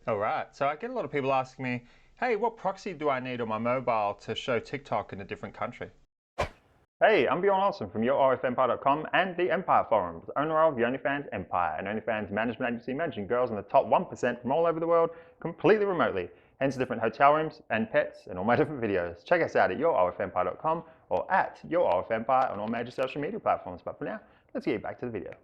Alright, so I get a lot of people asking me, hey, what proxy do I need on my mobile to show TikTok in a different country? Hey, I'm Bjorn Olsen from YourOFEmpire.com and the Empire Forums, owner of the OnlyFans Empire, an OnlyFans management agency managing girls in the top 1% from all over the world completely remotely, hence different hotel rooms and pets and all my different videos. Check us out at YourOFEmpire.com or at YourOFEmpire on all major social media platforms. But for now, let's get back to the video.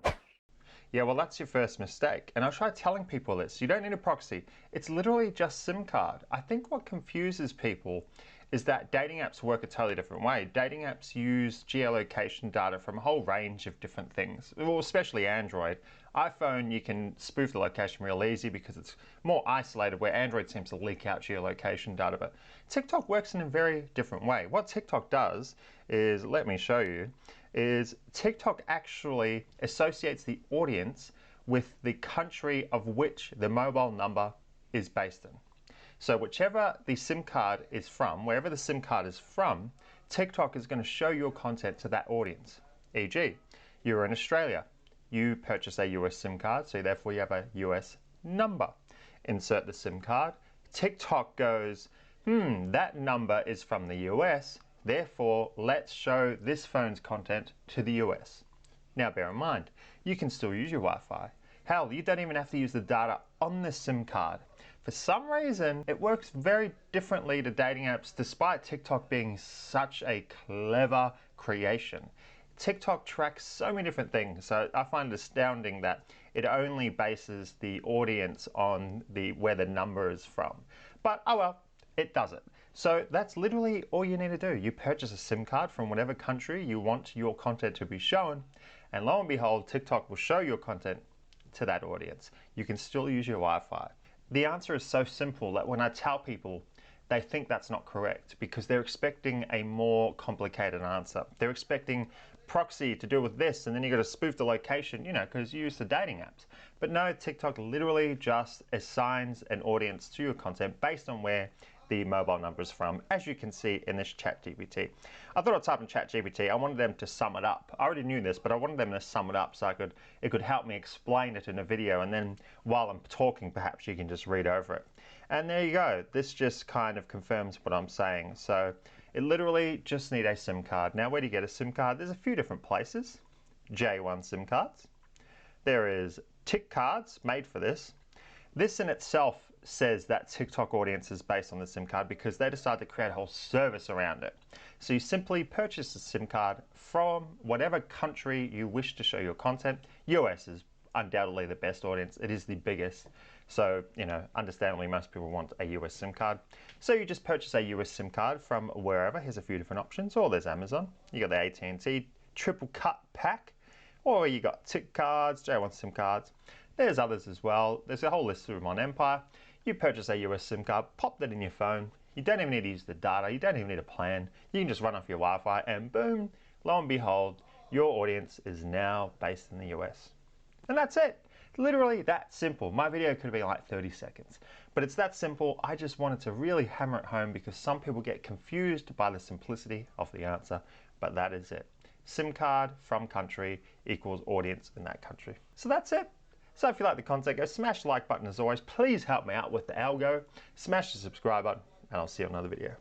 Yeah, well, that's your first mistake. And I'll try telling people this. You don't need a proxy. It's literally just SIM card. I think what confuses people is that dating apps work a totally different way. Dating apps use geolocation data from a whole range of different things, well, especially Android. iPhone, you can spoof the location real easy because it's more isolated, where Android seems to leak out geolocation data. But TikTok works in a very different way. What TikTok does is, let me show you, is TikTok actually associates the audience with the country of which the mobile number is based in. So whichever the SIM card is from, wherever the SIM card is from, TikTok is going to show your content to that audience. E.g., you're in Australia, you purchase a US SIM card, so therefore you have a US number. Insert the SIM card. TikTok goes, that number is from the US, therefore let's show this phone's content to the US. Now bear in mind, you can still use your Wi-Fi. Hell, you don't even have to use the data on the SIM card. For some reason, it works very differently to dating apps, despite TikTok being such a clever creation. TikTok tracks so many different things, so I find it astounding that it only bases the audience on where the number is from. But oh well, it does it. So that's literally all you need to do. You purchase a SIM card from whatever country you want your content to be shown, and lo and behold, TikTok will show your content to that audience. You can still use your Wi-Fi. The answer is so simple that when I tell people, they think that's not correct because they're expecting a more complicated answer. They're expecting proxy to do with this, and then you got to spoof the location, because you use the dating apps. But no, TikTok literally just assigns an audience to your content based on where the mobile number is from, as you can see in this ChatGPT. I thought I'd type in ChatGPT. I wanted them to sum it up. I already knew this, but I wanted them to sum it up so it could help me explain it in a video, and then while I'm talking, perhaps you can just read over it. And there you go. This just kind of confirms what I'm saying. So it literally just needs a SIM card. Now, where do you get a SIM card? There's a few different places. J1 SIM cards. There is Tick cards made for this. This in itself says that TikTok audience is based on the SIM card because they decided to create a whole service around it. So you simply purchase a SIM card from whatever country you wish to show your content. US is undoubtedly the best audience. It is the biggest. So, understandably, most people want a US SIM card. So you just purchase a US SIM card from wherever. Here's a few different options. Or there's Amazon. You got the AT&T triple cut pack. Or you got Tick cards, J1 SIM cards. There's others as well. There's a whole list of them on Empire. You purchase a US SIM card, pop that in your phone. You don't even need to use the data. You don't even need a plan. You can just run off your Wi-Fi and boom, lo and behold, your audience is now based in the US. And that's it. Literally that simple. My video could have been like 30 seconds, but it's that simple. I just wanted to really hammer it home because some people get confused by the simplicity of the answer, but that is it. SIM card from country equals audience in that country. So that's it. So if you like the content, go smash the like button as always. Please help me out with the algo. Smash the subscribe button, and I'll see you on another video.